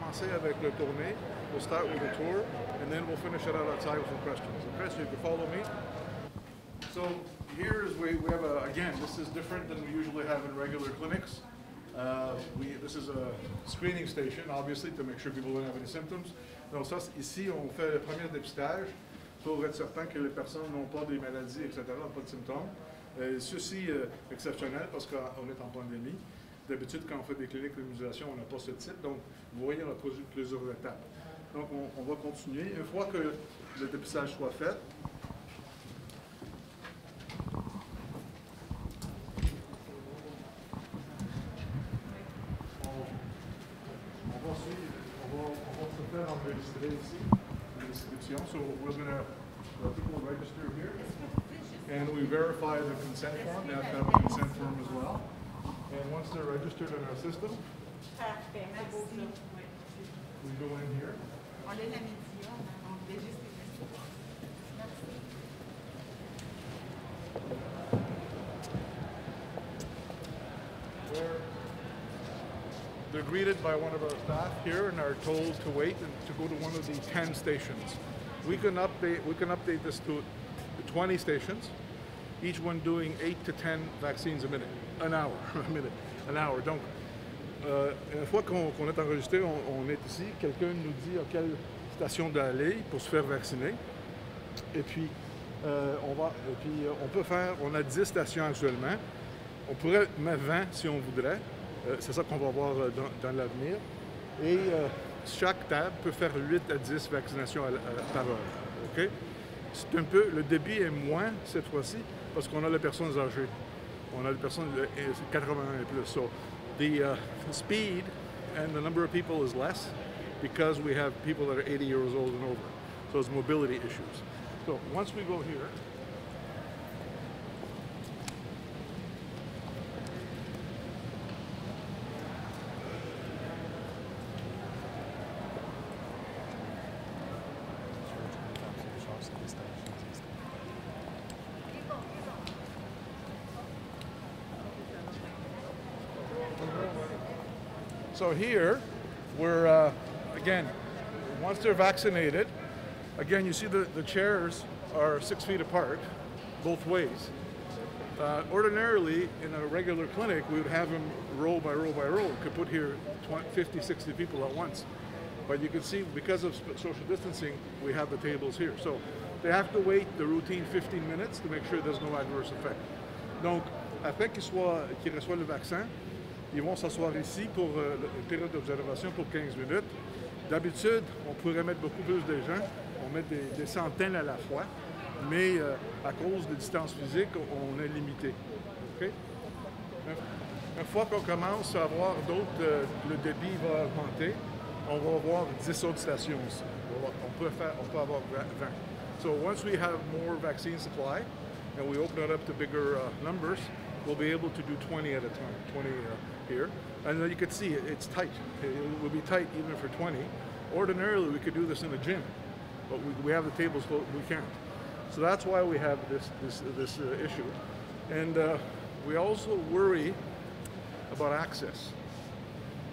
commencer avec le tournée. We'll start with a tour, and then we'll finish it out outside with some questions. Okay, so you can follow me. So here's we have again, this is different than we usually have in regular clinics. This is a screening station, obviously, to make sure people don't have any symptoms. Donc ça, ici, on fait le premier dépistage pour être certain que les personnes n'ont pas des maladies, etc., pas de symptômes. Ceci est exceptionnel parce qu'on est en pandémie. D'habitude, quand on fait des cliniques d'immunisation, on n'a pas ce type. Donc, vous voyez, on a plusieurs étapes. Donc, on va continuer. Une fois que le dépistage soit fait, on va se faire enregistrer ici, l'inscription. So, people register here. And we verify the consent form. They have to have a consent form as well. And once they're registered in our system, we go in here. They're greeted by one of our staff here and are told to wait and to go to one of the 10 stations. We can update this to 20 stations, each one doing 8 to 10 vaccines a minute, an hour. Donc, une fois qu'on est enregistré, on est ici, quelqu'un nous dit à quelle station d'aller pour se faire vacciner. Et puis, on a 10 stations actuellement. On pourrait mettre 20 si on voudrait. C'est ça qu'on va voir dans l'avenir. Et chaque table peut faire 8 à 10 vaccinations par heure. Okay? C'est un peu, le débit est moins cette fois-ci parce qu'on a les personnes âgées. On a les personnes de 80 et plus. So the speed and the number of people is less because we have people that are 80 years old and over. So it's mobility issues. So once we go here, so here, we're, again, once they're vaccinated, again, you see the chairs are 6 feet apart, both ways. Ordinarily, in a regular clinic, we would have them row by row by row. We could put here 50, 60 people at once. But you can see, because of social distancing, we have the tables here. So they have to wait the routine 15 minutes to make sure there's no adverse effect. Donc, après qu'ils reçoivent le vaccin, ils vont s'asseoir ici pour une période d'observation pour 15 minutes. D'habitude, on pourrait mettre beaucoup plus de gens. On met des centaines à la fois. Mais à cause des distances physiques, on est limité. Okay? Une fois qu'on commence à avoir d'autres, le débit va augmenter, on va avoir 10 autres stations aussi. On peut avoir 20. So once we have more vaccine supply, and we open it up to bigger numbers, we'll be able to do 20 at a time, 20 here. And you can see it's tight. It will be tight even for 20. Ordinarily, we could do this in a gym, but we have the tables, so we can't. So that's why we have this issue. And we also worry about access.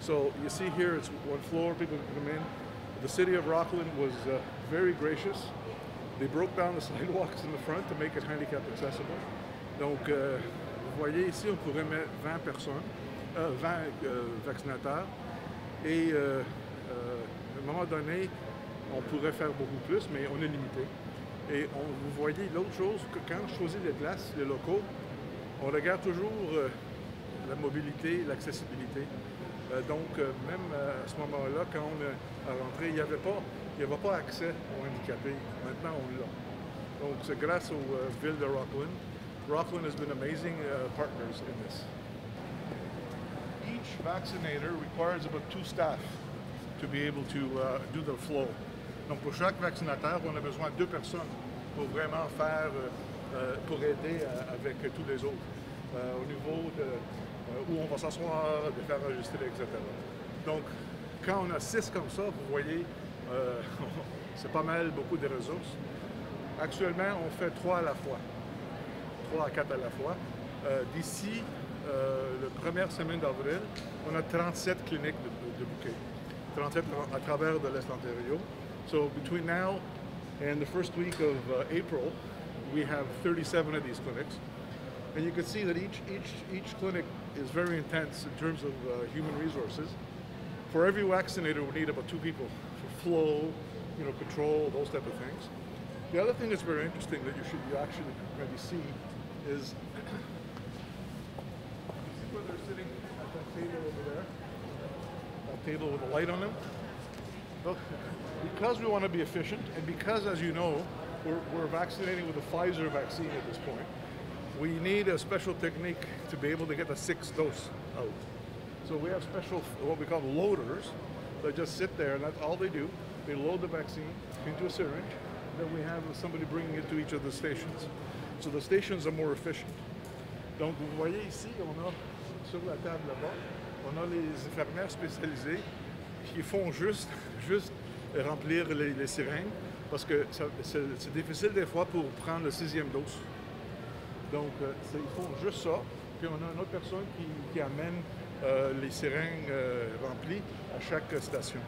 So you see here, it's one floor, people can come in. The city of Rockland was very gracious. They broke down the sidewalks in the front to make it handicap accessible. Donc, vous voyez ici, on pourrait mettre 20 personnes, 20 vaccinateurs. Et à un moment donné, on pourrait faire beaucoup plus, mais on est limité. Et vous voyez l'autre chose, que quand on choisit les places, les locaux, on regarde toujours la mobilité, l'accessibilité. Donc, même à ce moment-là, quand on est rentré, il n'y avait pas accès aux handicapés. Maintenant, on l'a. Donc, c'est grâce aux villes de Rockland. Rockland has been amazing partners in this. Each vaccinator requires about 2 staff to be able to do the flow. Donc, pour chaque vaccinateur, on a besoin de 2 personnes pour vraiment faire, pour aider avec tous les autres, au niveau de où on va s'asseoir, de faire enregistrer, etc. Donc, quand on a 6 comme ça, vous voyez, c'est pas mal, beaucoup de ressources. Actuellement, on fait 3 à la fois, 3 à 4 à la fois. D'ici la première semaine d'avril, on a 37 cliniques de bouquets. 37 à travers de l'Est Ontario. So between now and the first week of April, we have 37 of these clinics. And you can see that each clinic is very intense in terms of human resources. For every vaccinator, we need about 2 people for flow, control, those type of things. The other thing that's very interesting that you actually maybe see is where they're sitting at that table over there, that table with a light on them. Look, because we want to be efficient, and because, as you know, we're vaccinating with a Pfizer vaccine at this point, we need a special technique to be able to get the 6th dose out. So we have special, what we call loaders, that just sit there, and that's all they do. They load the vaccine into a syringe, then we have somebody bringing it to each of the stations. So the stations are more efficient. Donc, vous voyez ici, on a sur la table là-bas, on a les infirmières spécialisées qui font juste remplir les seringues parce que c'est difficile des fois pour prendre le 6e dose. Donc, ils font juste ça. Puis on a une autre personne qui amène les seringues remplies à chaque station.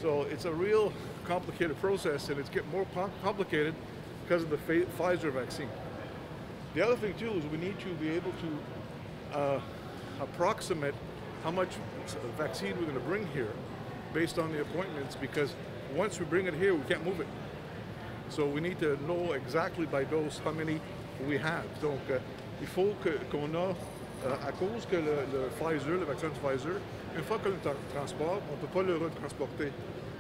So it's a real complicated process, and it's getting more complicated because of the Pfizer vaccine. The other thing too is we need to be able to approximate how much vaccine we're going to bring here based on the appointments, because once we bring it here, we can't move it. So we need to know exactly by dose how many we have. Donc, il faut qu'on a, à cause que le Pfizer, le vaccin de Pfizer, une fois que le transporte, on ne peut pas le retransporter.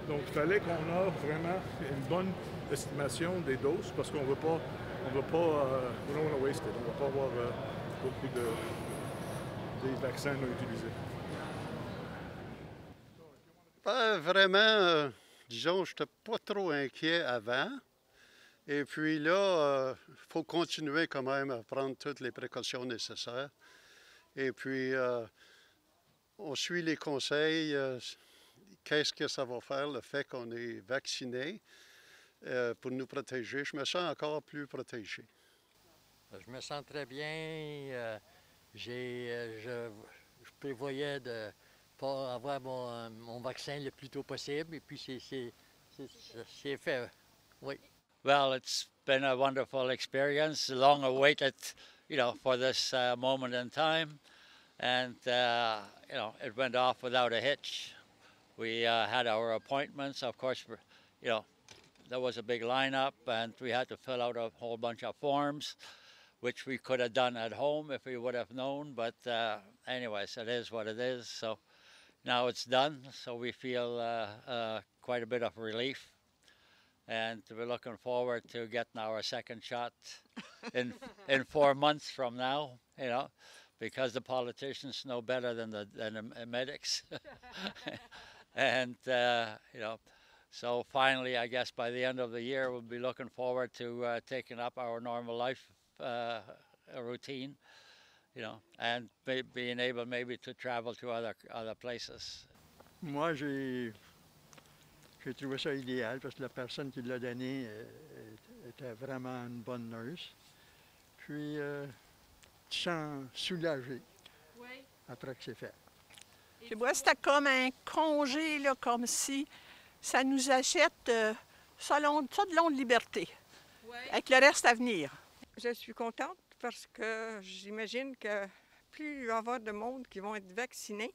Donc, il fallait qu'on ait vraiment une bonne estimation des doses parce qu'on ne veut pas, we don't want to waste it. On ne va pas avoir beaucoup des vaccins à utiliser. Vraiment, disons, je n'étais pas trop inquiet avant. Et puis là, il faut continuer quand même à prendre toutes les précautions nécessaires. Et puis, on suit les conseils. Qu'est-ce que ça va faire, le fait qu'on est vacciné pour nous protéger? Je me sens encore plus protégé. Je me sens très bien. Je prévoyais de pas avoir mon vaccin le plus tôt possible. Et puis, c'est fait. Oui. Well, it's been a wonderful experience, long awaited, for this moment in time. And, it went off without a hitch. We had our appointments. Of course, there was a big lineup, and we had to fill out a whole bunch of forms, which we could have done at home if we would have known. But anyways, it is what it is. So now it's done. So we feel quite a bit of relief. And we're looking forward to getting our second shot in 4 months from now, because the politicians know better than the medics. And, so finally, I guess by the end of the year, we'll be looking forward to taking up our normal life routine, and being able maybe to travel to other places. Moi, j'ai trouvé ça idéal parce que la personne qui l'a donné était vraiment une bonne nurse. Puis, tu sens soulagé après que c'est fait. Puis moi, c'était comme un congé, là, comme si ça nous achète ça de longue liberté, avec le reste à venir. Je suis contente parce que j'imagine que plus il va y avoir de monde qui vont être vaccinés,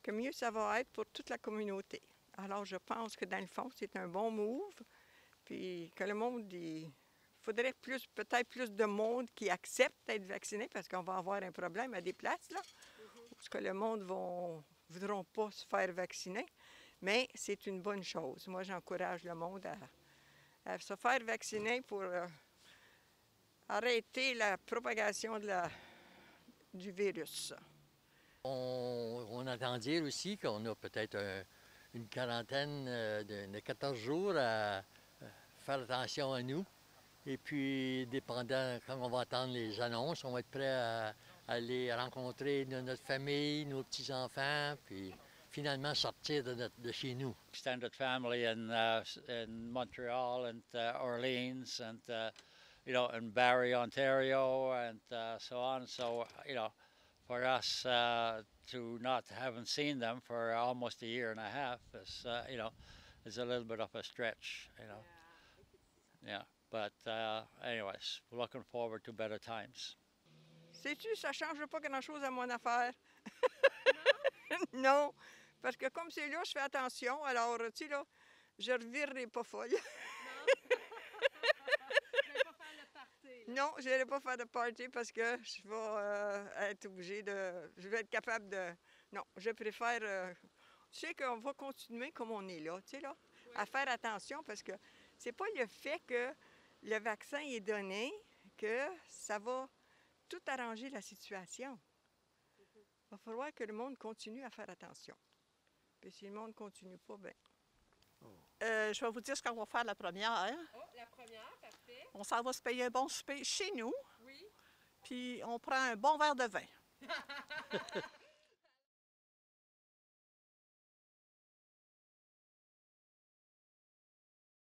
que mieux ça va être pour toute la communauté. Alors, je pense que dans le fond, c'est un bon move, puis que le monde, il faudrait peut-être plus de monde qui accepte d'être vacciné, parce qu'on va avoir un problème à des places, là, parce que le monde ne voudront pas se faire vacciner, mais c'est une bonne chose. Moi, j'encourage le monde à se faire vacciner pour arrêter la propagation du virus. On entend dire aussi qu'on a peut-être une quarantaine de 14 jours à faire attention à nous. Et puis, dépendant, quand on va attendre les annonces, on va être prêt à aller rencontrer notre famille, nos petits-enfants, puis finalement sortir de chez nous. Extended family in Montreal and Orleans and, in Barrie, Ontario, and so on. So, for us to not haven't seen them for almost a year and a half is, you know, is a little bit of a stretch, you know. Yeah, but anyways, we're looking forward to better times. Sais-tu, ça ne change pas grand-chose à mon affaire. Non, parce que comme c'est là, je fais attention. Alors, tu sais, là, je ne revirerai pas folle. Non, je n'irai pas faire de party parce que je vais être obligée de... Je vais être capable de... Non, je préfère... tu sais qu'on va continuer comme on est là, tu sais, là, à faire attention parce que c'est pas le fait que le vaccin est donné que ça va tout arranger la situation. Il va falloir que le monde continue à faire attention. Puis si le monde ne continue pas, bien... je vais vous dire ce qu'on va faire la première. Oh, la première, parfait. On s'en va se payer un bon souper chez nous. Oui. Puis on prend un bon verre de vin.